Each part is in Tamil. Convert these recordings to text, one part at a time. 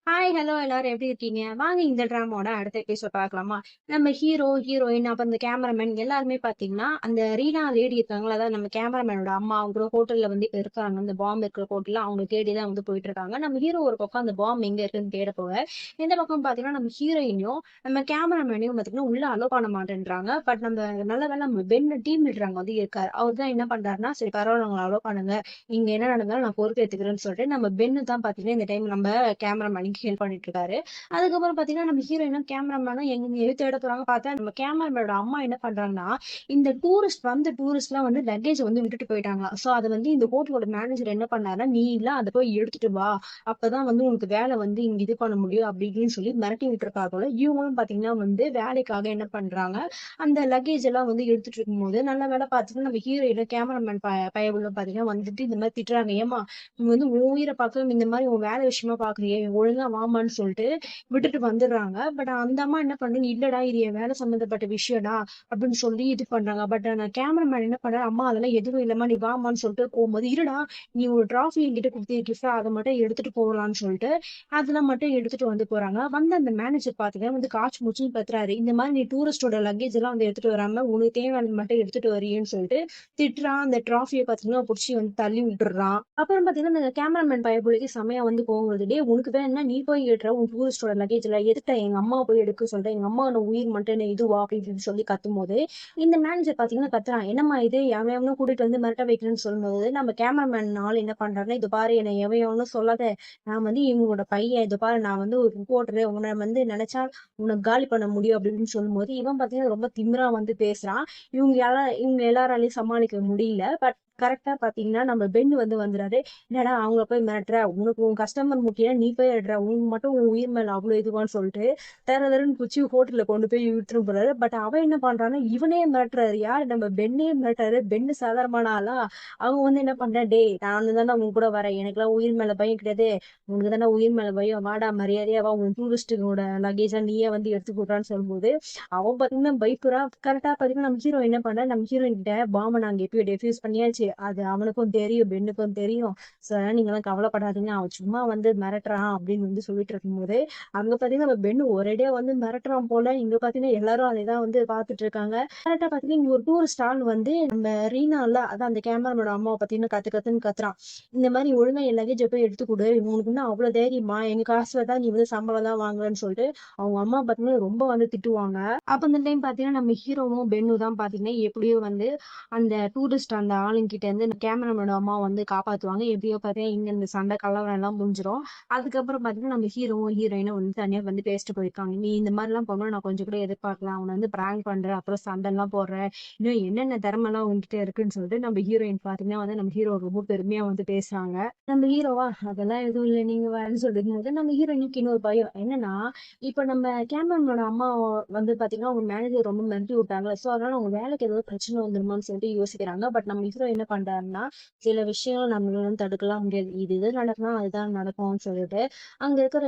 ஹாய், ஹலோ எல்லாரும் எப்படி இருக்கீங்க? வாங்க இந்த ட்ராமாவோட அடுத்த எபிசோட் பார்க்கலாமா? நம்ம ஹீரோ, ஹீரோயின் அப்புறம் இந்த கேமராமேன் எல்லாருமே பார்த்தீங்கன்னா, அந்த ரீனா லேடி இருக்காங்கல்ல, அதாவது நம்ம கேமராமேனோட அம்மா அவங்க ஹோட்டல்ல வந்து இப்ப இருக்காங்க. அந்த பாம் இருக்கிற ஹோட்டல்ல அவங்க தேடி தான் வந்து போயிட்டு இருக்காங்க. நம்ம ஹீரோ ஒரு பக்கம் அந்த பாம் எங்க இருக்குன்னு தேட போக, இந்த பக்கம் பார்த்தீங்கன்னா நம்ம ஹீரோயினையும், நம்ம கேமராமேனையும் பார்த்தீங்கன்னா உள்ள அலோ பண்ண மாட்டேன்றாங்க. பட் நம்ம நல்ல வேளை நம்ம பென் டீம் லீடர் அங்க வந்து இருக்காரு. அவர் தான் என்ன பண்றாருன்னா, சரி பரவாயில்ல உங்களை அலோ பண்ணுங்க. இங்க என்ன நடந்தாலும் நான் பொறுப்பேத்துக்கிறேன்னு சொல்லிட்டு நம்ம பென்னு தான் பார்த்தீங்கன்னா இந்த டைம் நம்ம கேமராமேனுக்கு ஹெல்ப் பண்ணிட்டு இருக்காரு. அதுக்கப்புறம் பாத்தீங்கன்னா நம்ம ஹீரோயினும் கேமராமேனும் எங்க எது தேட போறாங்க பார்த்தா நம்ம கேமராமேனோட அம்மா என்ன பண்றாங்கன்னா இந்த டூரிஸ்ட் எல்லாம் வந்து லக்கேஜ் வந்து விட்டுட்டு போயிட்டாங்க. சோ அதை வந்து இந்த ஹோட்டலோட மேனேஜர் என்ன பண்ணாருன்னா, நீ இல்ல அதை போய் எடுத்துட்டு வா, அப்பதான் வந்து உனக்கு வேலை வந்து இங்க இது பண்ண முடியும் அப்படி இப்படின்னு சொல்லி மிரட்டி விட்டுருக்காங்க போல. இவங்களும் பாத்தீங்கன்னா வந்து வேலைக்காக என்ன பண்றாங்க, அந்த லக்கேஜ் எல்லாம் வந்து எடுத்துட்டு இருக்கும்போது நல்ல வேலை பாத்தீங்கன்னா நம்ம ஹீரோயின் கேமராமேன் பயவுல பாத்தீங்கன்னா வந்துட்டு இந்த மாதிரி திட்டுறாங்க. ஏமா நீ வந்து உன் உயிரை பார்க்க இந்த மாதிரி உன் வேலை விஷயமா பாக்குறியே, ஒழுங்கா வாமான்னு சொல்லிட்டு விட்டுட்டு வந்துடுறாங்க. பட் அந்த அம்மா என்ன பண்றாங்க, இல்லடா இது என் வேலை சம்பந்தப்பட்ட விஷயம்டா அப்படின்னு சொல்லி இது பண்றாங்க. பட் நான் கேமராமேன் என்ன பண்றேன், அம்மா அதெல்லாம் எதுவும் இல்லம்மா நீ வாமான்னு சொல்லிட்டு போகும்போது, இருடா நீ ஒரு டிராஃபி என்கிட்ட கொடுத்து கிஃப்டா அதை மட்டும் எடுத்துட்டு போகலான்னு சொல்லிட்டு அதெல்லாம் மட்டும் எடுத்துட்டு வந்து போறாங்க. வந்து அந்த மேனேஜர் பாத்தீங்கன்னா வந்து காய்ச்சி மூச்சுன்னு பத்துறாரு. இந்த மாதிரி நீ டூரிஸ்டோட லக்கேஜ் எல்லாம் வந்து எடுத்துட்டு வராம உனக்கு தேவையானது மட்டும் எடுத்துட்டு வரியேன்னு சொல்லிட்டு திட்டுறான். அந்த டிராஃபியை பாத்தீங்கன்னா புடிச்சு வந்து தள்ளி விட்டுறான். அப்புறம் பாத்தீங்கன்னா இந்த கேமராமேன் பயப்புலிக்கு செமையா வந்து கோவம் வருது. டேய் உனக்கு வேணும்னா நீ போய் எடுற உன் டூரிஸ்டோட லக்கேஜ்ல, எதுக்கு எங்க அம்மா போய் எடுக்க சொல்றேன், எங்க அம்மாவோட உயிர் மட்டும் என்ன இதுவா அப்படின்னு சொல்லி கத்தும் போது இந்த மேனேஜர் பாத்தீங்கன்னா கத்துறான். என்னம்மா இது எவனும் கூட்டிட்டு வந்து மிரட்ட வைக்கிறேன்னு சொல்லும்போது நம்ம கேமராமேன் ஆள் என்ன பண்றாருன்னா, இது பாரு என்னை எவனும் சொல்லாத, நான் வந்து இவங்களோட பையன், இது பாரு நான் வந்து ஒரு ரிப்போர்ட்டரு, உன்னை வந்து நினைச்சா உனக்கு காலி பண்ண முடியும் அப்படின்னு சொல்லும்போது இவன் பாத்தீங்கன்னா ரொம்ப திமிரா வந்து பேசுறான். இவங்க எல்லாராலையும் சமாளிக்க முடியல. பட் கரெக்டா பாத்தீங்கன்னா நம்ம பென் வந்து வந்துறாரு. என்னடா அவங்கள போய் மிரட்டுற, உனக்கு உன் கஸ்டமர் முக்கியம் நீ போய் எடுற, உனக்கு மட்டும் உன் உயிர் மேல அவ்வளவு இதுவான்னு சொல்லிட்டு தரன்னு குச்சி ஹோட்டல்ல கொண்டு போய் விட்டுரும் போறாரு. பட் அவன் என்ன பண்றான்னா இவனே மிரட்டுறாரு. யார் நம்ம பெண்ணே மிரட்டுறாரு. பெண்ணு சாதாரணமான ஆளா? அவங்க வந்து என்ன பண்றேன், டேய் நான் தானே உங்க கூட வரேன், எனக்கு எல்லாம் உயிர் மேல பயம் கிடையாது, உனக்கு தானே உயிர் மேல பயம், வாடா மரியாதையா வா, உன் டூரிஸ்டோட லக்கேஜா நீயே வந்து எடுத்து கொடுறான்னு சொல்லும்போது அவன் பாத்தீங்கன்னா பைக்குறா. கரெக்டா பாத்தீங்கன்னா நம்ம ஹீரோ என்ன பண்ற, நம்ம ஹீரோயின் கிட்ட பாம்பை நாங்க எப்பயோ டெஃப்யூஸ் பண்ணியாச்சு, அது அவனுக்கும் தெரியும் பெண்ணுக்கும் தெரியும், சார் நீங்க எல்லாம் கவலைப்படாதீங்க, அவன் சும்மா வந்து மிரட்டுறான் அப்படின்னு வந்து சொல்லிட்டு இருக்கும்போது அங்க பாத்தீங்கன்னா நம்ம பெண்ணு ஒரேடியா வந்து மிரட்டுறான் போல. இங்க பாத்தீங்கன்னா எல்லாரும் அதைதான் வந்து பாத்துட்டு இருக்காங்க. கரெக்டா பாத்தீங்கன்னா இங்க ஒரு டூரிஸ்ட் ஆள் வந்து நம்ம ரீனா இல்ல, அதான் அந்த கேமராமேனோட அம்மாவை பாத்தீங்கன்னா கத்து கத்துன்னு கத்துறான். இந்த மாதிரி ஒழுங்கா என் லக்கேஜ் போய் எடுத்து கொடு, உனக்கு இன்னும் அவ்வளவு தைரியமா, எங்க காசுல தான் நீ வந்து சம்பளம் தான் வாங்குறன்னு சொல்லிட்டு அவங்க அம்மா பாத்தீங்கன்னா ரொம்ப வந்து திட்டுவாங்க. அப்ப இந்த டைம் பாத்தீங்கன்னா நம்ம ஹீரோவும் பென்னு தான் பாத்தீங்கன்னா எப்படியோ வந்து அந்த டூரிஸ்ட் அந்த ஆளுங்கிட்ட இருந்து இந்த கேமராமேனோட அம்மா வந்து காப்பாத்துவாங்க. எப்படியோ பாத்தீங்கன்னா இங்க இந்த சண்டை கலவரம் எல்லாம் முடிஞ்சிரும். அதுக்கப்புறம் பாத்தீங்கன்னா நம்ம ஹீரோவும் ஹீரோயினும் வந்து தனியா வந்து பேசிட்டு போயிருக்காங்க. நீ இந்த மாதிரி எல்லாம் பண்ணணும் நான் கொஞ்சம் கூட எதிர்பார்க்கலாம், அவனை வந்து பிராங்க் பண்ற, அப்புறம் சண்டை எல்லாம் போடுற, இன்னும் என்னென்ன திறமை எல்லாம் உங்ககிட்ட இருக்குன்னு சொல்லிட்டு நம்ம ஹீரோயின் பாத்தீங்கன்னா வந்து நம்ம ஹீரோ ரொம்ப பெருமையா வந்து பேசுறாங்க. நம்ம ஹீரோவா அதெல்லாம் எதுவும் இல்லை நீங்க வேறன்னு சொல்லிட்டு போது நம்ம ஹீரோயினுக்கு இன்னொரு பயம் என்னன்னா, இப்ப நம்ம கேமராமேனோட அம்மா வந்து பாத்தீங்கன்னா அவங்க மேனேஜர் ரொம்ப மிரட்டி விட்டாங்க. சோ அதனால அவங்க வேலைக்கு ஏதாவது பிரச்சனை வந்துருமான்னு சொல்லிட்டு யோசிக்கிறாங்க. பட் நம்ம ஹீரோ என்ன பண்றாருன்னா, சில விஷயங்கள் நம்மளால வந்து தடுக்கலாம் முடியாது, இது நடக்கலாம் அதுதான் நடக்கும்னு சொல்லிட்டு அங்க இருக்கிற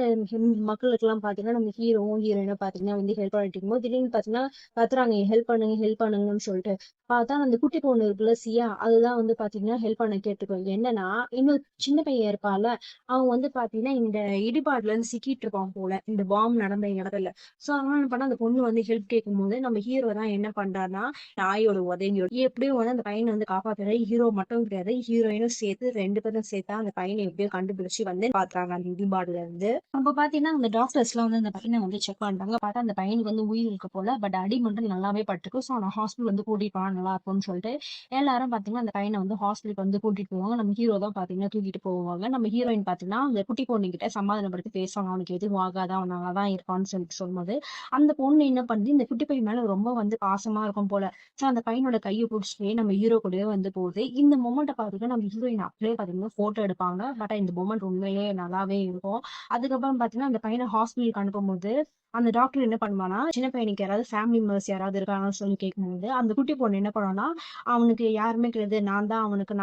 மக்களுக்கு எல்லாம் பாத்தீங்கன்னா நம்ம ஹீரோவும் ஹீரோயினும் பாத்தீங்கன்னா வந்து ஹெல்ப் பண்ணிட்டு இருக்கும்போது திடீர்னு பாத்தீங்கன்னா கத்துறாங்க ஹெல்ப் பண்ணுங்க ஹெல்ப் பண்ணுங்கன்னு சொல்லிட்டு. பார்த்தா அந்த குட்டி பொண்ணு இருக்குல்ல சியா, அதுதான் வந்து பாத்தீங்கன்னா ஹெல்ப் பண்ண கேட்டுக்கோ. என்னன்னா இன்னும் சின்ன பையன் இருப்பால, அவன் வந்து பாத்தீங்கன்னா இந்த இடிபாடுல இருந்து சிக்கிட்டு இருப்பான் போல இந்த பாம்பு நடந்த இடத்துல. சோ அவன் என்ன பண்ணா, அந்த பொண்ணு வந்து ஹெல்ப் கேட்கும் போது நம்ம ஹீரோ தான் என்ன பண்றாருன்னா நாயோட உதவியோட எப்படியும் வந்து அந்த பையனை வந்து காப்பாத்துறாரு. ஹீரோ மட்டும் கிடையாது, ஹீரோயினும் சேர்த்து ரெண்டு பேரும் சேர்த்தா அந்த பையனை எப்படியோ கண்டுபிடிச்சு வந்து பாத்துறாங்க அந்த இடிபாடுல இருந்து. அப்ப பாத்தீங்கன்னா அந்த டாக்டர்ஸ் எல்லாம் வந்து அந்த பையனை வந்து செக் பண்றாங்க. பார்த்தா அந்த பையனுக்கு வந்து உயிர் இருக்கு போல. பட் அடி மட்டும் நல்லாவே பட்டிருக்கு. சோ அவன் ஹாஸ்பிட்டல் வந்து கூட்டிட்டு போனா நல்லா இருக்கும்னு சொல்லிட்டு எல்லாரும் பாத்தீங்கன்னா அந்த பையனை வந்து ஹாஸ்பிட்டலுக்கு வந்து கூட்டிட்டு போவாங்க. நம்ம ஹீரோ தான் பாத்தீங்கன்னா தூக்கிட்டு போவாங்க. நம்ம ஹீரோயின் பாத்தீங்கன்னா அந்த குட்டி பொண்ணு கிட்ட சமாதானப்படுத்தி பேசுவாங்க, அவனுக்கு எதுவும் ஆகாது அவன் நல்லாதான் இருப்பான்னு சொல்லிட்டு சொல்லும்போது அந்த பொண்ணு என்ன பண்ணுது, இந்த குட்டி பையன் மேல ரொம்ப வந்து பாசமா இருக்கும் போல. சோ அந்த பையனோட கையை பிடிச்சிட்டே நம்ம ஹீரோ கூடவே வந்து போகுது. இந்த மொமெண்ட்டை பார்த்துட்டு நம்ம ஹீரோயின் அப்படியே பாத்தீங்கன்னா போட்டோ எடுப்பாங்க. பட் இந்த மொமெண்ட் உண்மையிலேயே நல்லாவே இருக்கும். அதுக்கப்புறம் பாத்தீங்கன்னா அந்த பையனை ஹாஸ்பிட்டலுக்கு அனுப்பும்போது அந்த டாக்டர் என்ன பண்ணுவான்னா, சின்ன பையனுக்கு யாராவது ஃபேமிலி மெம்பர்ஸ் யாராவது இருக்காங்கன்னு சொல்லி கேட்கும்போது, அந்த குட்டி பொண்ணு என்ன பண்ணும்னா, அவனுக்கு யாருமே கிடையாது. நான்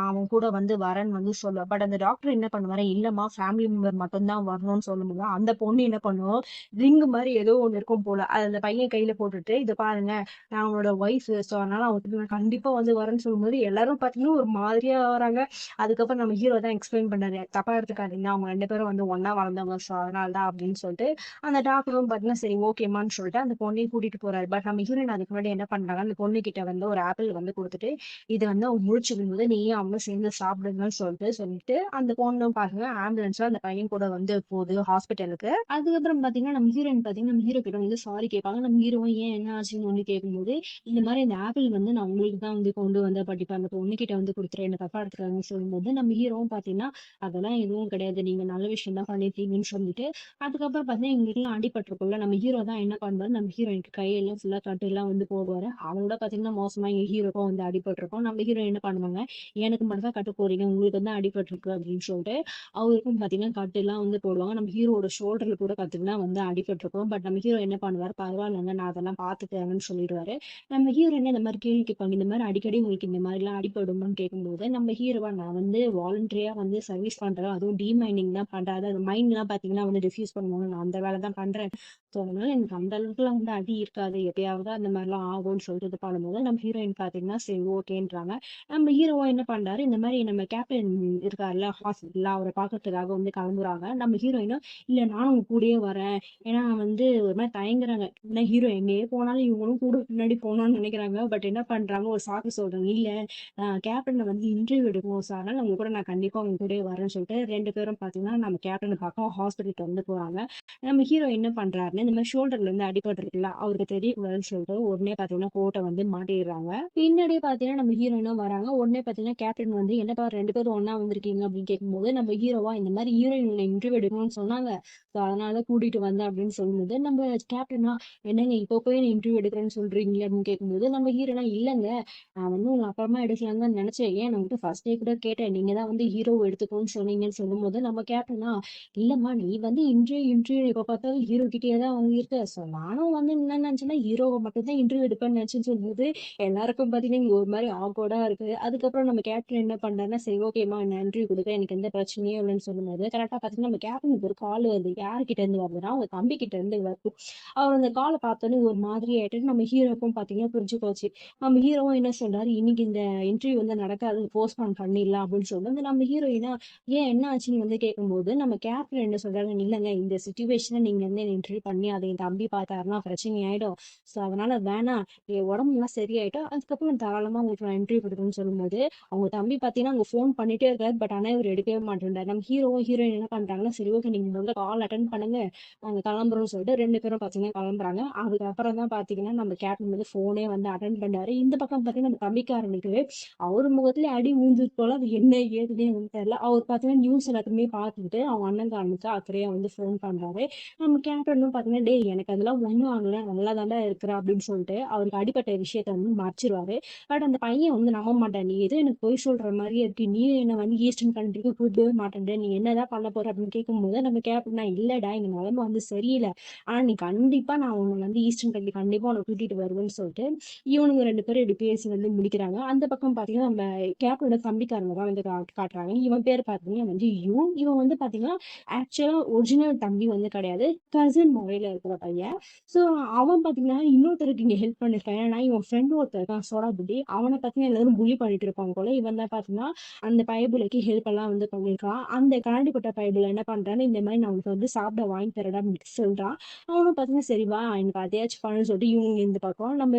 அவன் கூட வந்து வரேன்னு வந்து சொல்லுவா. பட் அந்த டாக்டர் என்ன பண்ணுவாரு, இல்லம்மா ஃபேமிலி மெம்பர் மட்டும் தான் வரணும்னு சொல்லும்போது, அந்த பொண்ணு என்ன பண்ணும், ரிங் மாரி ஏதோ ஒண்ணு இருக்கும் போல. அத அந்த பையன் கையில போட்டுட்டு, "இத பாருங்க, நான் அவனோட ஒய்ஃப். ஸோ அதனால அவன்கிட்ட நான் கண்டிப்பா வந்து வரேன்னு" சொல்லும்போது, எல்லாரும் பார்த்தீங்கன்னா ஒரு மாதிரியா வராங்க. அதுக்கப்புறம் நம்ம ஹீரோ தான் எக்ஸ்பிளைன் பண்ணாரு. "தப்பா எடுத்துக்காதீங்க. அவங்க 2 பேரும் வந்து ஒண்ணா வளர்ந்தவங்க. ஸோ அதனால தான்" அப்படின்னு சொல்லிட்டு அந்த டாக்டரும் பார்த்தீங்கன்னா, சரி ஓகேம்மான்னு சொல்லிட்டு அந்த பொண்ணையும் கூட்டிட்டு போறாரு. பட் நம்ம ஹீரோயின் அதுக்கு முன்னாடி என்ன பண்றாங்க, அந்த பொண்ணுகிட்ட வந்து ஒரு ஆப்பிள் வந்து குடுத்துட்டு, "இத வந்து அவ முழிச்சிருக்கும்போது நீயும் அவளும் சேர்ந்து சாப்பிடுங்கன்னு" சொல்லிட்டு அந்த பொண்ணும் பாருங்க ஆம்புலன்ஸ்ல அந்த பையன் கூட வந்து போகுது ஹாஸ்பிட்டலுக்கு. அதுக்கப்புறம் பார்த்தீங்கன்னா, நம்ம ஹீரோயின் பார்த்தீங்கன்னா, நம்ம ஹீரோ கிட்ட வந்து சாரி கேட்பாங்க. நம்ம ஹீரோவும் ஏன் என்ன ஆச்சுன்னு வந்து கேட்கும்போது, இந்த மாரி இந்த ஆப்பிள் வந்து நான் உங்களுக்கு தான் வந்து கொண்டு வந்தேன். பட் இப்ப அந்த பொண்ணுகிட்ட வந்து குடுத்துட்டேன். என்ன தப்பா எடுத்துக்காதீங்கன்னு சொல்லும்போது, நம்ம ஹீரோவும் பார்த்தீங்கன்னா, அதெல்லாம் எதுவும் கிடையாது. நீங்க நல்ல விஷயம் தான் பண்ணியிருக்கீங்கன்னு சொல்லிட்டு அதுக்கப்புறம் பார்த்தீங்கன்னா, எங்களுக்கெல்லாம் அடிபட்டுருக்கும்ல. நம்ம ஹீரோ தான் என்ன பண்ணுவாரு, நம்ம ஹீரோயினுக்கு கையெல்லாம் ஃபுல்லா கட்டுலாம் வந்து போடுவாரு. அவங்களோட பார்த்தீங்கன்னா, மோசமா எங்க ஹீரோக்கும் வந்து அடிபட்டுருக்கும். நம்ம ஹீரோ என்ன பண்ணுவாங்க, "எனக்கு மட்டும் தான் கட்டு போடுறீங்க. உங்களுக்கு வந்து அடிபட்டுருக்கு" அப்படின்னு சொல்லிட்டு, அவருக்கும் பார்த்தீங்கன்னா, கட்டுலாம் வந்து போடுவாங்க. நம்ம ஹீரோவோட ஷோல்டர்ல கூட பார்த்தீங்கன்னா வந்து அடிபட்டுருக்கும். பட் நம்ம ஹீரோ என்ன பண்ணுவாரு, "பரவாயில்லங்க, நான் அதெல்லாம் பார்த்துக்கிறேன்னு" சொல்லிடுவாரு. நம்ம ஹீரோயின் இந்த மாரி கேள்வி கேட்பாங்க. இந்த மாரி அடிக்கடி உங்களுக்கு இந்த மாரிலாம் அடிபடுமான்னு கேட்கும்போது, நம்ம ஹீரோவா நான் வந்து வாலண்டரியா வந்து சர்வீஸ் பண்றேன். அதுவும் டீமைனிங் தான் பண்றேன். அதாவது மைண்ட்லாம் பார்த்தீங்கன்னா வந்து டிஃப்யூஸ் பண்ணுவாங்க. நான் அந்த வேலை தான் பண்றேன். ஸோ, அதனால எனக்கு அந்த அளவுக்குலாம் வந்து அடி இருக்காது. எப்பயாவது அந்த மாரிலாம் ஆகும்ன்னு சொல்லிட்டு இது பண்ணும்போது, நம்ம ஹீரோயின் பார்த்தீங்கன்னா, சரி ஓகேன்றாங்க. நம்ம ஹீரோவும் என்ன பண்றாரு, இந்த மாரி நம்ம கேப்டன் இருக்கார்ல ஹாஸ்பிட்டல்ல அவர பார்க்கறதுக்காக வந்து கிளம்புறாங்க. நம்ம ஹீரோயினும், இல்ல நானும் உங்க கூடயே வரேன். ஏன்னா வந்து ஒரு மாரி தயங்குறாங்க. ஏன்னா ஹீரோ எங்கேயே போனாலும் இவங்களும் கூட பின்னாடி போணும்னு நினைக்கிறாங்க. பட் என்ன பண்றாங்க, ஒரு சாக்கு சொல்றாங்க. இல்ல கேப்டன வந்து இன்டர்வியூ எடுக்கணும். ஸோ, அதனால உங்க கூட நான் கண்டிப்பா உங்க கூடயே வரேன்னு சொல்லிட்டு 2 பேரும் பார்த்தீங்கன்னா, நம்ம கேப்டன பார்க்க ஹாஸ்பிட்டலுக்கு வந்து போறாங்க. நம்ம ஹீரோ என்ன பண்றாருன்னா, இந்த மாரி ஷோல்டர்ல இருந்து அடிபட்டுருக்குல்ல, அவருக்கு தெரியக்கூடாதுன்னு சொல்லிட்டு உடனே பார்த்தீங்கன்னா, கோட்ட வந்து மாட்டிடுறாங்க. பின்னாடியே பார்த்தீங்கன்னா, நம்ம ஹீரோயினும் வராங்க. உடனே பார்த்தீங்கன்னா, கேப்டன் வந்து "என்னப்பா 2 பேரும் ஒண்ணா வந்திருக்கீங்க?" அப்படின்னு கேட்கும்போது, நம்ம ஹீரோவா இந்த மாரி ஹீரோயின் உன்ன இன்டர்வியூ எடுக்கணும்னு சொன்னாங்க. ஸோ, அதனால தான் கூட்டிட்டு வந்தேன் அப்படின்னு சொல்லும்போது, நம்ம கேப்டனா "என்னங்க இப்போ போய் என்ன இன்டர்வியூ எடுக்கிறேன்னு சொல்றீங்களே?" அப்படின்னு கேட்கும்போது, நம்ம ஹீரோனா "இல்லங்க நான் வந்து உங்க அப்புறமா எடுக்கலான்னு தான் நினைச்சேன். ஏன் நான் உன்கிட்ட ஃபர்ஸ்ட்டே கூட கேட்டேன். நீங்க தான் வந்து ஹீரோவ எடுத்துக்கோன்னு சொன்னீங்கன்னு" சொல்லும்போது, நம்ம கேப்டனா இல்லம்மா நீ வந்து இன்டர்வியூ எப்ப பார்த்தாலும் ஹீரோ கிட்டயே தான் வந்து இருக்க. ஸோ நானும் வந்து என்ன நினைச்சேன்னா, ஹீரோவ மட்டும் தான் இன்டர்வியூ எடுப்பேன்னு நினைச்சேன்னு சொல்லும்போது, எல்லாருக்கும் பார்த்தீங்கன்னா, இங்க ஒரு மாரி ஆக்வர்டா இருக்கு. அதுக்கப்புறம் நம்ம கேப்டன் என்ன பண்றாருன்னா, சரி ஓகேம்மா நான் இன்டர்வியூ குடுக்குறேன். எனக்கு எந்த பிரச்சனையும் இல்லன்னு சொல்லும்போது, கரெக்ட்டா பார்த்தீங்கன்னா, நம்ம கேப்டனுக்கு ஒரு கால் வருது. யார்கிட்ட இருந்து வருதுன்னா, அவங்க தம்பி கிட்ட இருந்து வருது. அவர் அந்த கால பார்த்தோனே ஒரு மாதிரி ஆயிட்டு, நம்ம ஹீரோக்கும் பார்த்தீங்கன்னா புரிஞ்சு போச்சு. நம்ம ஹீரோவும் என்ன சொல்றாரு, இன்னைக்கு இந்த இன்டர்வியூ வந்து நடக்காது. போஸ்ட்போன் பண்ணிடலாம் அப்படின்னு சொல்லும்போது, நம்ம ஹீரோயினா ஏன் என்ன ஆச்சுன்னு வந்து கேட்கும்போது, நம்ம கேப்டன் என்ன சொல்றாரு, இல்லங்க இந்த சிச்சுவேஷன்ல நீங்க வந்து என்ன இன்டர்வியூ பண்ணி அத என் தம்பி பார்த்தாருன்னா பிரச்சனை ஆயிடும். ஸோ அதனால வேணாம். என் உடம்புலாம் சரியாயிட்டும். அதுக்கப்புறம் தாராளமா உங்களுக்கு நான் இன்டர்வியூ குடுக்குறேன்னு சொல்லும்போது, அவங்க தம்பி பார்த்தீங்கன்னா, அங்க ஃபோன் பண்ணிட்டே இருக்காரு. பட் ஆனா இவரு எடுக்கவே மாட்டேன்றாரு. நம்ம ஹீரோவும், ஹீரோயின் என்ன பண்றாங்கன்னா, சரி ஓகே நீங்க முதல்ல கால் அட்டெண்ட் பண்ணுங்க. நாங்க கிளம்புறோம்னு சொல்லிட்டு 2 பேரும் பார்த்தீங்கன்னா கிளம்புறாங்க. அதுக்கப்புறம் தான் பார்த்தீங்கன்னா, நம்ம கேப்டன் வந்து ஃபோனே வந்து அட்டெண்ட் பண்ணாரு. இந்த பக்கம் பார்த்தீங்கன்னா, நம்ம தம்பிக்காரனுக்கு அவர் முகத்திலே அடி விழுந்தது போல அது என்ன ஏதுன்னே வந்து தெரியல. அவர் பார்த்தீங்கன்னா நியூஸ் எல்லாத்தையுமே பார்த்துட்டு அவங்க அண்ணன்காரனுக்கு அக்கறையா வந்து ஃபோன் பண்றாரு. நம்ம கேப்டனும் பார்த்தீங்கன்னா, "டேய் எனக்கு அதெல்லாம் ஒண்ணும் ஆகல. நல்லா தான்டா இருக்கிற" அப்படின்னு சொல்லிட்டு அவருக்கு அடிபட்ட விஷயத்த வந்து மறைச்சிருவாரு. பட் அந்த பையன் வந்து நம்ப மாட்டான். "நீ ஏதோ எனக்கு பொய் சொல்ற மாரியே இருக்கு. நீ என்ன வந்து ஈஸ்டர்ன் கண்ட்ரிக்கு கூட்டிடவே மாட்டேன்ற. நீ என்னதான் பண்ண போற?" அப்படின்னு கேட்கும்போது நம்ம கேப்டனா, "இல்லடா எங்க நிலைமை வந்து சரியில்ல. ஆனா நீ கண்டிப்பா நான் உன்ன வந்து ஈஸ்டர்ன் கண்ட்ரி கண்டிப்பா உன்ன கூட்டிட்டு வருவேன்னு" சொல்லிட்டு இவனுங்க 2 பேரும் இப்படி பேசி வந்து முடிக்கிறாங்க. அந்த பக்கம் பார்த்தீங்கன்னா, நம்ம கேப்டனோட தம்பிக்காரங்க தான் வந்து காட்டுறாங்க. இவன் பேர் பார்த்தீங்கன்னா வந்து இவன் வந்து பார்த்தீங்கன்னா, ஆக்சுவலா ஒரிஜினல் தம்பி வந்து கிடையாது. கசின் முறையில இருக்கிற பையன். ஸோ அவன் பார்த்தீங்கன்னா, இன்னொருத்தருக்கு இங்க ஹெல்ப் பண்ணியிருக்கான். ஏன்னா இவன் ஃப்ரெண்ட் ஒருத்தன் இருக்கான் சோடா புட்டி. அவன பார்த்தீங்கன்னா எல்லாரும் புல்லி பண்ணிட்டு இருப்பாங்க போல. இவன் தான் பார்த்தீங்கன்னா, அந்த பயபுலைக்கு ஹெல்ப் எல்லாம் வந்து பண்ணியிருக்கான். அந்த கரண்டிப்பட்ட பயபுல என்ன பண்றான்னு, இந்த மாரி நான் உனக்கு வந்து சாப்பிட வாங்கி தரேன்டா அப்படின்னு சொல்றான். அவனும் பார்த்தீங்கன்னா, சரி வா எனக்கு அதையாச்சும் பண்ணுன்னு சொல்லிட்டு இவங்க இந்த பக்கம் நம்ம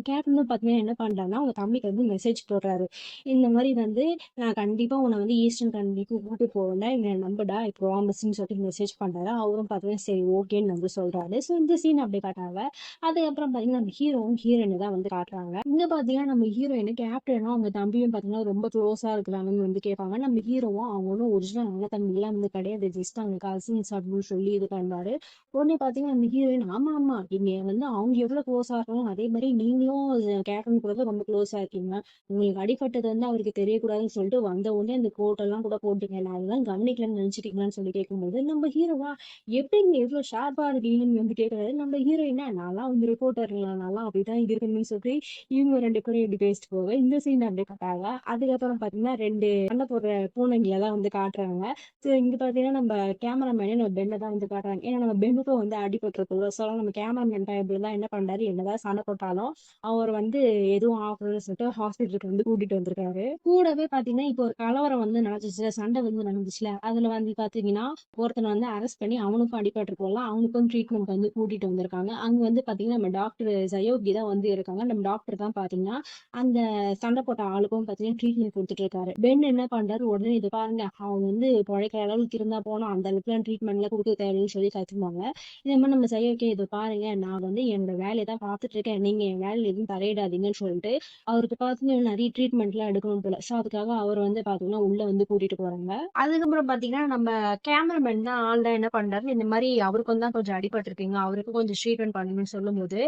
கேப்டனும் பார்த்தீங்கன்னா என்ன பண்றாருன்னா, அவங்க தம்பிக்கு வந்து மெசேஜ் போடுறாரு. இந்த மாரி வந்து நான் கண்டிப்பா உன்ன வந்து ஈஸ்டர்ன் கண்ட்ரிக்கு கூட்டிட்டு போவேன்டா. என்ன நம்புடா ஐ ப்ராமிஸ்ன்னு சொல்லிட்டு மெசேஜ் பண்றாரு. அவரும் பார்த்தீங்கன்னா சரி ஓகேன்னு வந்து சொல்றாரு. ஸோ இந்த சீன் அப்படி காட்டுறாங்க. அதுக்கப்புறம் பார்த்தீங்கன்னா, நம்ம ஹீரோவும் ஹீரோயின தான் வந்து காட்டுறாங்க. இங்க பார்த்தீங்கன்னா, நம்ம ஹீரோயின் கேப்டனும் அவங்க தம்பியும் பார்த்தீங்கன்னா ரொம்ப க்ளோஸா இருக்கிறாங்கன்னு வந்து கேட்பாங்க. நம்ம ஹீரோவும் அவங்க ஒன்னும் ஒரிஜினல் அண்ணன் தம்பிலாம் வந்து கிடையாது. ஜஸ்ட் அவங்க கசின்ஸ் அப்படின்னு சொல்லி இது பண்ணுவாரு. உடனே பார்த்தீங்கன்னா, அந்த ஹீரோயின் ஆமா, ஆமா. நீங்க வந்து அவங்க எவ்வளோ க்ளோஸா இருக்காங்களோ, அதே மாரி நீங்களும் கேப்டன் கூட தான் ரொம்ப க்ளோஸா இருக்கீங்க. உங்களுக்கு அடிபட்டது வந்து அவருக்கு தெரியக்கூடாதுன்னு சொல்லிட்டு வந்த உடனே அந்த கோட் எல்லாம் கூட போட்டீங்க. நான் அதெல்லாம் கவனிக்கலன்னு நினைச்சுட்டீங்களான்னு சொல்லி கேட்கும்போது, நம்ம ஹீரோவா எப்படிங்க இவ்ளோ ஷார்ப்பா இருக்கீங்க? இருக்கீங்கன்னு வந்து கேக்குறாரு. நம்ம ஹீரோயினா நான்லாம் வந்து ரிப்போர்ட்டர்ல நான்லாம் அப்படிதான் இருக்கணும்னு சொல்லி இவங்க 2 பேரும் இப்படி பேசிட்டு போக இந்த சீன் அப்படியே கட்டாங்க. அதுக்கப்புறம் பாத்தீங்கன்னா 2 சண்டை போடுற பூனைங்கள தான் வந்து காட்டுறாங்க. ஸோ இங்க பாத்தீங்கன்னா நம்ம கேமராமேனே நம்ம பென்னை தான் வந்து காட்டுறாங்க. ஏன்னா நம்ம பென்னுக்கும் வந்து அடிபட்டிருக்குல்ல. ஸோ நம்ம கேமராமேன் தான் என்ன பண்றாரு, என்னதான் சண்டை போட்டாலும் அவர் வந்து எதுவும் ஆகணும்னு சொல்லிட்டு ஹாஸ்பிட்டலுக்கு வந்து கூட்டிட்டு வந்திருக்காரு. கூடவே பாத்தீங்கன்னா இப்போ ஒரு கலவரம் வந்து நடந்துச்சுல, சண்டை வந்து நடந்துச்சுல, அதுல வந்து பாத்தீங்கன்னா ஒருத்தனை வந்து அரெஸ்ட் பண்ணி அவனுக்கும் அடிபட்டிருக்கும்ல, அவனுக்கும் ட்ரீட்மெண்ட் வந்து கூட்டிட்டு வந்திருக்காங்க. அங்க வந்து பாத்தீங்கன்னா நம்ம டாக்டர் சயோகி தான் வந்து இருக்காங்க. நம்ம டாக்டர் தான் பாத்தீங்கன்னா அந்த சண்டை போட்ட ஆளுக்கும் பாத்தீங்கன்னா ட்ரீட்மெண்ட் கொடுத்துட்டு இருக்காரு. பென் என்ன பண்றாரு, உடனே இது பாருங்க அவன் வந்து பொழைக்கிற அளவுக்கு இருந்தா போனோம், அந்த அளவுக்கு ட்ரீட்மெண்ட்லாம் கொடுக்க தேவைன்னு சொல்லி கத்துவாங்க. இதே மாதிரி நம்ம சயோகி இது பாருங்க, நான் வந்து என்னோட வேலையை தான் பார்த்துட்டு இருக்கேன், நீங்க என் வேலையில எதுவும் தலையிடாதீங்கன்னு சொல்லிட்டு அவருக்கு பாத்தீங்கன்னா நிறைய ட்ரீட்மெண்ட்லாம் எடுக்கணும் போல. ஸோ அதுக்காக அவர் வந்து பாத்தீங்கன்னா உள்ள வந்து கூட்டிட்டு போறாங்க. அதுக்கப்புறம் பாத்தீங்கன்னா நம்ம கேமராமேன் தான் ஆள் என்ன பண்றாரு, இந்த மாதிரி அவருக்கும் தான் கொஞ்சம் அடிபட்டிருக்கீங்க, அவருக்கும் கொஞ்சம் ட்ரீட்மெண்ட் பண்ணணும்னு சொல்லும்போது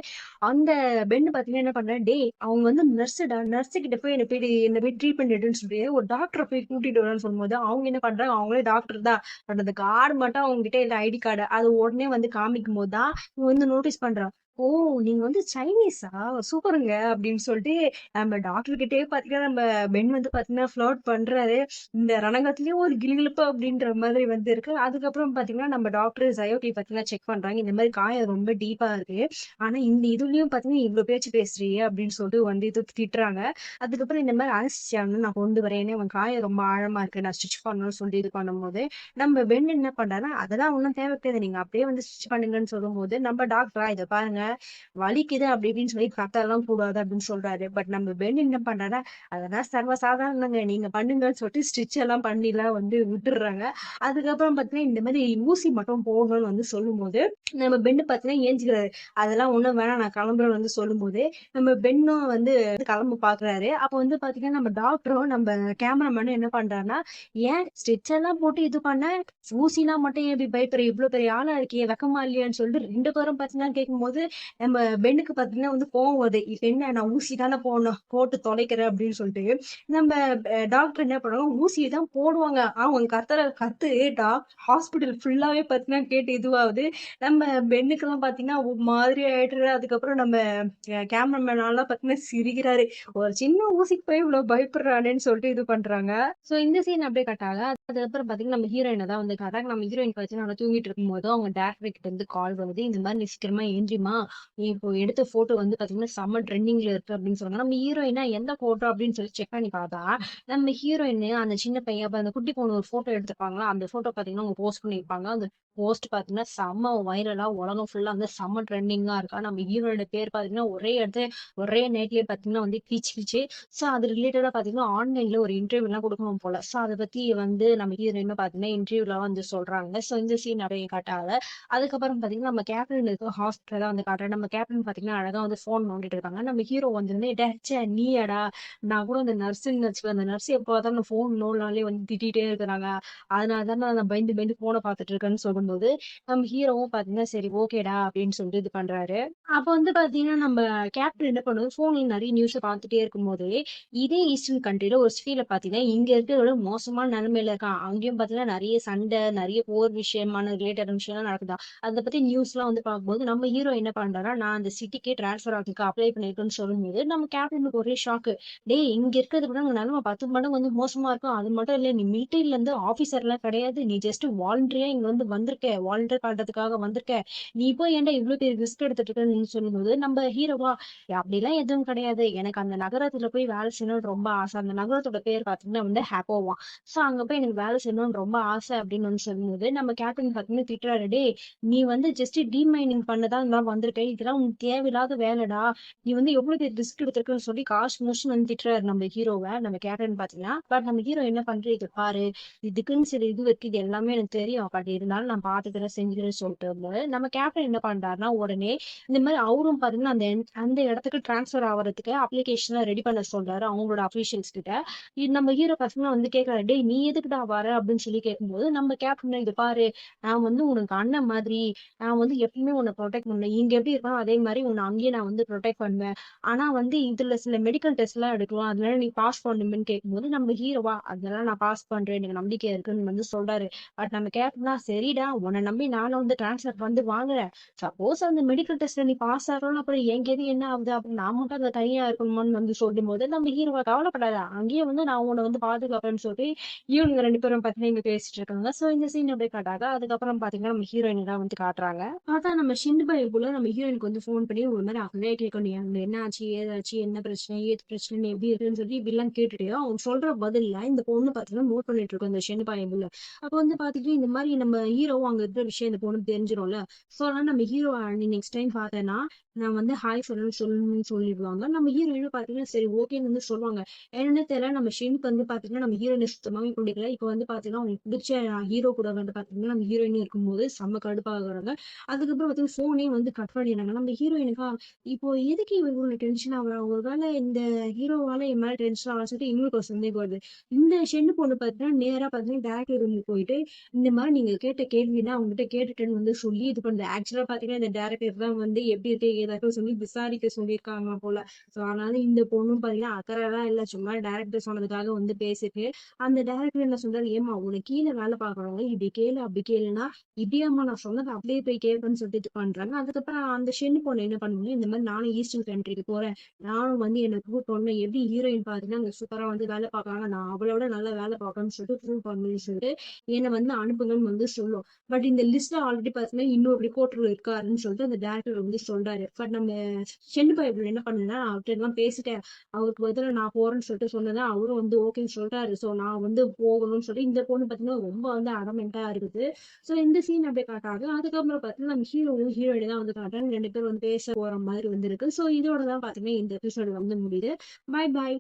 அந்த பெண் பாத்தீங்கன்னா என்ன பண்றேன், டேய் அவங்க வந்து நர்ஸுடா, நர்ஸு கிட்ட போய் என்ன போய் ட்ரீட்மெண்ட் எடுன்னு சொல்லி ஒரு டாக்டரை போய் கூட்டிட்டு வரேன்னு சொல்லும்போது அவங்க என்ன பண்றாங்க, அவங்களே டாக்டர் தான், பட் அந்த கார்டு மட்டும் அவங்க கிட்ட இல்ல, ஐடி கார்டு அது உடனே வந்து காமிக்கும் போது தான் இவங்க வந்து நோட்டீஸ் பண்றான். ஓ, நீங்க வந்து சைனீஸா, சூப்பருங்க அப்படின்னு சொல்லிட்டு நம்ம டாக்டர் கிட்டே பாத்தீங்கன்னா நம்ம பென் வந்து பாத்தீங்கன்னா ஃபிளர்ட் பண்றாரு. இந்த ரணகத்திலயும் ஒரு கிளுகிளுப்பு அப்படின்ற மாதிரி வந்து இருக்கு. அதுக்கப்புறம் பாத்தீங்கன்னா நம்ம டாக்டர் சயோகி பாத்தீங்கன்னா செக் பண்றாங்க, இந்த மாதிரி காயம் ரொம்ப டீப்பா இருக்கு, ஆனா இந்த இதுலயும் பாத்தீங்கன்னா இவ்வளவு பேச்சு பேசுறியே அப்படின்னு சொல்லிட்டு வந்து இது திட்டுறாங்க. அதுக்கப்புறம் இந்த மாதிரி அனஸ்திசியா நான் கொண்டு வரேன், ஏன்னா அவன் காயம் ரொம்ப ஆழமா இருக்கு, நான் ஸ்டிச் பண்ணணும்னு சொல்லி இது பண்ணும்போது நம்ம பென் என்ன பண்றாருன்னா அதெல்லாம் ஒண்ணும் தேவை கிடையாது, நீங்க அப்படியே வந்து ஸ்டிச் பண்ணுங்கன்னு சொல்லும்போது நம்ம டாக்டரா இதை பாருங்க வலிக்குது அப்படி இப்படின்னு சொல்லி கத்தெல்லாம் கூடாது அப்படின்னு சொல்றாரு. பட் நம்ம பென் என்ன பண்றாரு, அதெல்லாம் சர்வசாதாரணங்க, நீங்க பண்ணுங்கன்னு சொல்லிட்டு ஸ்டிச் எல்லாம் பண்ணிலாம் வந்து விட்டுடுறாங்க. அதுக்கப்புறம் பாத்தீங்கன்னா இந்த மாதிரி ஊசி மட்டும் போடணும்னு வந்து சொல்லும்போது நம்ம பென்னு பாத்தீங்கன்னா ஏஞ்சுக்கிறாரு, அதெல்லாம் ஒண்ணும் வேணாம் நான் கிளம்புறேன்னு வந்து சொல்லும்போது நம்ம பென்னும் வந்து கிளம்ப பாக்குறாரு. அப்ப வந்து பாத்தீங்கன்னா நம்ம டாக்டரும் நம்ம கேமராமேனும் என்ன பண்றாருன்னா, ஏன் ஸ்டிச் எல்லாம் போட்டு இது பண்ண, ஊசிலாம் மட்டும் ஏன் இப்படி பயப்படுற, இவ்வளவு பெரிய ஆளா இருக்கே வெக்கமா இல்லையான்னு சொல்லிட்டு 2 பேரும் பாத்தீங்கன்னா கேட்கும்போது நம்ம பென்னுக்கு பாத்தீங்கன்னா வந்து கோவம் வருது, இப்ப என்ன நான் ஊசி தானே போடணும், போட்டு தொலைக்கிறேன் அப்படின்னு சொல்லிட்டு நம்ம டாக்டர் என்ன பண்ணுவாங்க, ஊசியை தான் போடுவாங்க. அவங்க கத்துற கத்து ஹாஸ்பிட்டல் ஃபுல்லாவே பாத்தீங்கன்னா கேட்டு இதுவாகுது. நம்ம பென்னுக்கெல்லாம் பாத்தீங்கன்னா ஒரு மாதிரி ஆயிடுறாரு. அதுக்கப்புறம் நம்ம கேமராமேனாலாம் பாத்தீங்கன்னா சிரிக்கிறாரு, ஒரு சின்ன ஊசிக்கு போய் இவ்வளவு பயப்படுறானேன்னு சொல்லிட்டு இது பண்றாங்க. சோ இந்த சீன் அப்படியே கட் ஆக அதுக்கப்புறம் பாத்தீங்கன்னா நம்ம ஹீரோயினை தான் வந்து காட்டாங்க. நம்ம ஹீரோயின் பாத்தீங்கன்னா நல்லா தூங்கிட்டு இருக்கும்போது அவங்க டேரக்டர் கிட்ட இருந்து கால் வருது, இந்த மாதிரி நீ சீக்கிரமா எந்திரிமா, நீ இப்போ எடுத்த போட்டோ வந்து பாத்தீங்கன்னா செம்ம ட்ரெண்டிங்ல இருக்கு அப்படின்னு சொன்னாங்க. நம்ம ஹீரோயினா எந்த போட்டோ அப்படின்னு சொல்லி செக் பண்ணி பார்த்தா நம்ம ஹீரோயின் அந்த சின்ன பையன் அப்ப அந்த குட்டி பொண்ணு ஒரு போட்டோ எடுத்திருப்பாங்களா, அந்த போட்டோ பாத்தீங்கன்னா அவங்க போஸ்ட் பண்ணிருப்பாங்க. அந்த போஸ்ட் பாத்தீங்கன்னா செம்ம வைரலா உலகம் ஃபுல்லா வந்து செம்ம ட்ரெண்டிங்கா இருக்கா. நம்ம ஹீரோட பேர் பாத்தீங்கன்னா ஒரே இடத்துல ஒரே நைட்லயே பாத்தீங்கன்னா வந்து கீச்சிக்கிச்சு. சோ அது ரிலேட்டடா பாத்தீங்கன்னா ஆன்லைன்ல ஒரு இன்டர்வியூ எல்லாம் கொடுக்கணும் போல. சோ அதை பத்தி வந்து நம்ம ஹீரோயின் பாத்தீங்கன்னா இன்டர்வியூல வந்து சொல்றாங்க. சோ இந்த சீன் அப்படியே காட்டாத அதுக்கப்புறம் பாத்தீங்கன்னா நம்ம கேப்டன் இருக்க ஹாஸ்பிட்டலா வந்து காட்டுறேன். நம்ம கேப்டன் பாத்தீங்கன்னா அழகா வந்து போன் நோண்டிட்டு இருக்காங்க. நம்ம ஹீரோ வந்து டே நீயடா, நான் கூட அந்த நர்ஸுன்னு வச்சுக்கோ, அந்த நர்ஸ் எப்போ பார்த்தாலும் போன் நோண்டாலே வந்து திட்டிகிட்டே இருக்கிறாங்க, அதனால தான் நான் பயந்து பயந்து போனை பார்த்துட்டு இருக்கேன்னு சொல்லும்போது நம்ம ஹீரோவும் பாத்தீங்கன்னா சரி ஓகேடா அப்படின்னு சொல்லிட்டு இது பண்றாரு. அப்ப வந்து பாத்தீங்கன்னா நம்ம கேப்டன் என்ன பண்ணுவது, போன்ல நிறைய நியூஸ் பார்த்துட்டே இருக்கும்போது இதே ஈஸ்டர்ன் கண்ட்ரில ஒரு சிட்டில பாத்தீங்கன்னா இங்க இருக்கிற மோசமான நிலைமையில இருக்கான், அங்கேயும் பாத்தீங்கன்னா நிறைய சண்டை நிறைய போர் விஷயமான ரிலேட்டட் விஷயம்லாம் நடக்குதா. அதை பத்தி நியூஸ் எல்லாம் வந்து பார்க்கும்போது நம்ம ஹீரோ என்ன பண்றாரா, நான் அந்த சிட்டிக்கே டிரான்ஸ்பர் ஆகிறதுக்கு அப்ளை பண்ணிருக்கேன்னு சொல்லும்போது நம்ம கேப்டனுக்கு ஒரே ஷாக்கு, டேய் இங்க இருக்கிறது விட உங்க நிலைமை 10 மடங்கு வந்து மோசமா இருக்கும், அது மட்டும் இல்ல நீ மிலிட்டரியில இருந்து ஆபீசர் எல்லாம் கிடையாது, நீ ஜஸ்ட் வாலண்டியரா இங்க வந்து வந்திருக்க, வாலண்டியர் பண்றதுக்காக வந்திருக்க, நீ போய் ஏன்டா இவ்வளவு பெரிய ரிஸ்க் எடுத்துட்டு இருக்கன்னு சொல்லும்போது நம்ம ஹீரோவா அப்படிலாம் எதுவும் கிடையாது, எனக்கு அந்த நகரத்துல போய் வேலை செய்யணும்னு ரொம்ப ஆசை, அந்த நகரத்தோட பேர் பாத்தீங்கன்னா வந்து ஹேப்போவா, சோ அங்க போய் எனக்கு வேலை செய்யணும்னு ரொம்ப ஆசை அப்படின்னு வந்து சொல்லும்போது நம்ம கேப்டன் பாத்தீங்கன்னா திட்டுறாரு, டே நீ வந்து ஜஸ்ட் டிமைனிங் பண்ணதான் இதெல்லாம் வந்திருக்க, இதெல்லாம் உனக்கு தேவையில்லாத வேலைடா, நீ வந்து எவ்வளவு பெரிய ரிஸ்க் எடுத்திருக்குன்னு சொல்லி காசு முடிச்சு வந்து திட்டுறாரு நம்ம ஹீரோவை நம்ம கேப்டன் பாத்தீங்கன்னா. பட் நம்ம ஹீரோ என்ன பண்றது, இது பாரு இதுக்குன்னு சில இது இருக்கு, இது எல்லாமே எனக்கு தெரியும், பட் இருந்தாலும் நான் பாத்துக்கிறேன் செஞ்சுக்கிறேன்னு சொல்லிட்டு இருக்கும்போது நம்ம கேப்டன் என்ன பண்றாருன்னா உடனே இந்த மாதிரி அவரும் பாத்தீங்கன்னா அந்த இடத்துக்கு டிரான்ஸ்பர் ஆகிறதுக்கு அப்ளிகேஷன் ரெடி பண்ண சொல்றாரு அவங்களோட அபிஷியல்ஸ் கிட்ட. இது நம்ம ஹீரோ பசங்க வந்து கேட்கறாரு, டேய் நீ எதுக்குடா வர அப்படின்னு சொல்லி கேட்கும்போது நம்ம கேப்டன் இது பாரு, நான் வந்து உனக்கு அண்ணன் மாதிரி, நான் வந்து எப்பவுமே உன்னை ப்ரொடெக்ட் பண்ணுவேன், இங்க எப்படி இருக்கணும் அதே மாதிரி உன்னை அங்கேயே நான் வந்து ப்ரொடெக்ட் பண்ணுவேன், ஆனா வந்து இதுல சில மெடிக்கல் டெஸ்ட் எல்லாம் எடுக்கலாம், அதனால நீ பாஸ் பண்ணுமேன்னு கேட்கும்போது நம்ம ஹீரோவா அதெல்லாம் நான் பாஸ் பண்றேன் எனக்கு நம்பிக்கை இருக்குன்னு வந்து சொல்றாரு. பட் நம்ம கேப்டனா சரிடா உன்னை நம்பி நானும் வந்து டிரான்ஸ்ஃபர் வந்து வாங்குறேன். சப்போஸ் அந்த மெடிக்கல் டெஸ்ட்ல நீ பாஸ் ஆகணும் அப்புறம் என் கெதி என்ன ஆகுது அப்படின்னு நான் மட்டும் அந்த தனியா இருக்கணுமான்னு வந்து சொல்லும் போது நம்ம ஹீரோவை கவலைப்படாத அங்கேயே வந்து நான் உன்னை வந்து பாதுகாப்பேன்னு சொல்லி இவனுங்க 2 பேரும் பாத்தீங்கன்னா இங்க பேசிட்டு இருக்காங்க. சோ இந்த சீன் அப்படியே காட்டாங்க. அதுக்கப்புறம் பாத்தீங்கன்னா நம்ம ஹீரோயின் தான் வந்து காட்டுறாங்க. பார்த்தா நம்ம ஷின்பை போல நம்ம ஹீரோயினுக்கு வந்து ஃபோன் பண்ணி ஒரு மாதிரி அகலையே கேட்கணும். அங்க என்ன ஆச்சு ஏதாச்சு என்ன பிரச்சனை ஏது பிரச்சனை எப்படி இருக்குன்னு சொல்லி இப்படிலாம் கேட்டுட்டு அவங்க சொல்ற பதில்ல இந்த பொண்ணு பாத்தீங்கன்னா நோட் பண்ணிட்டு இருக்கும் இந்த ஷின்பை போல. அப்ப வந்து பாத்துட்டு இந்த மாதிரி நம்ம ஹீரோ அங்க இருக்கிற விஷயம் இந்த பொண்ணு தெரிஞ்சிடும்ல. சோ அதனால நம்ம ஹீரோ நீ நெக்ஸ்ட் டைம் பார்த்தேன்னா நான் வந்து ஹாய் சொல்லணும்னு சொல்லிடுவாங்க. நம்ம ஹீரோயினும் பாத்தீங்கன்னா சரி ஓகேன்னு வந்து சொல்லுவாங்க. என்னன்னு தெரியல நம்ம ஷின்க்கு வந்து பாத்தீங்கன்னா நம்ம ஹீரோயினை சுத்தமாவே பிடிக்கல. இப்ப வந்து பாத்தீங்கன்னா அவங்களுக்கு பிடிச்ச ஹீரோ கூட வந்து பாத்தீங்கன்னா நம்ம ஹீரோயின் இருக்கும்போது செம்ம கடுப்பாகுறாங்க. அதுக்கப்புறம் பாத்தீங்கன்னா ஃபோனே வந்து கட் பண்ணிடுறாங்க. நம்ம ஹீரோயினுக்கா இப்போ எதுக்கு இவ இவ்வளவு டென்ஷன் ஆகுறா? ஒருவேளை இந்த ஹீரோவால என் மேல டென்ஷன் ஆகலாம் சொல்லிட்டு இன்னொரு ஒரு சந்தேகம் வருது. இந்த ஷென்னு பொண்ணு பாத்தீங்கன்னா நேரா பாத்தீங்கன்னா டேரக்டர் ரூமுக்கு போயிட்டு இந்த மாதிரி நீங்க கேட்ட கேள்வினா அவங்ககிட்ட கேட்டுட்டேன்னு வந்து சொல்லி இது பண்ணுது. ஆக்சுவலா பாத்தீங்கன்னா இந்த டேரக்டர் தான் வந்து எப்படி இருக்கு ஏதாச்சும் சொல்லி விசாரிக்க சொல்லியிருக்காங்க போல. சோ அதனால இந்த பொண்ணும் பாத்தீங்கன்னா அக்கறைலாம் இல்ல சும்மா டைரக்டர் சொன்னதுக்காக வந்து பேசிட்டு அந்த டைரக்டர் என்ன சொல்றாரு ஏமா உனக்கு கீழே வேலை பாக்குறவங்க இப்படி கேளு அப்படி கேளுனா இப்படியாம்மா நான் சொன்னது அப்படியே போய் கேட்பேன்னு சொல்லிட்டு இது பண்றாங்க. அதுக்கப்புறம் அந்த ஷென்னு பொண்ணு என்ன பண்ணுங்க இந்த மாதிரி நானும் ஈஸ்டர்ன் கண்ட்ரிக்கு போறேன் நானும் வந்து எனக்கு ப்ரூவ் பண்ணணும் எப்படி ஹீரோயின் பாத்தீங்கன்னா அங்க சூப்பரா வந்து வேலை பார்க்கறாங்க நான் அவளோட நல்லா வேலை பார்க்கணும்னு சொல்லிட்டு ப்ரூவ் பண்ணணும்னு சொல்லிட்டு என்னை வந்து அனுப்புங்கன்னு வந்து சொல்லும். பட் இந்த லிஸ்ட்ல ஆல்ரெடி பாத்தீங்கன்னா இன்னொரு ரிப்போர்ட்டர் இருக்காருன்னு சொல்லிட்டு அந்த டேரக்டர் வந்து சொல்றாரு. பட் நம்ம ஷென்னு பைபிள் என்ன பண்ணுன்னா அவர்கிட்ட எல்லாம் பேசிட்டேன் அவருக்கு பதிலா நான் போறேன்னு சொல்லிட்டு சொன்னேன் அவரும் வந்து ஓகேன்னு சொல்லிட்டாரு. சோ நான் வந்து போகணும்னு சொல்லி இந்த பொண்ணு பாத்தீங்கன்னா ரொம்ப வந்து அடமெண்டா இருக்குது. சோ இந்த சீன் அப்படியே காட்டாங்க. அதுக்கப்புறம் பாத்தீங்கன்னா நம்ம ஹீரோவும் ஹீரோயினை தான் வந்து காட்டுறாங்க 2 பேரும் வந்து பேச போற மாதிரி வந்து இருக்கு. சோ இதோட தான் பாத்தீங்கன்னா இந்த எபிசோடு வந்து முடியுது. Bye bye.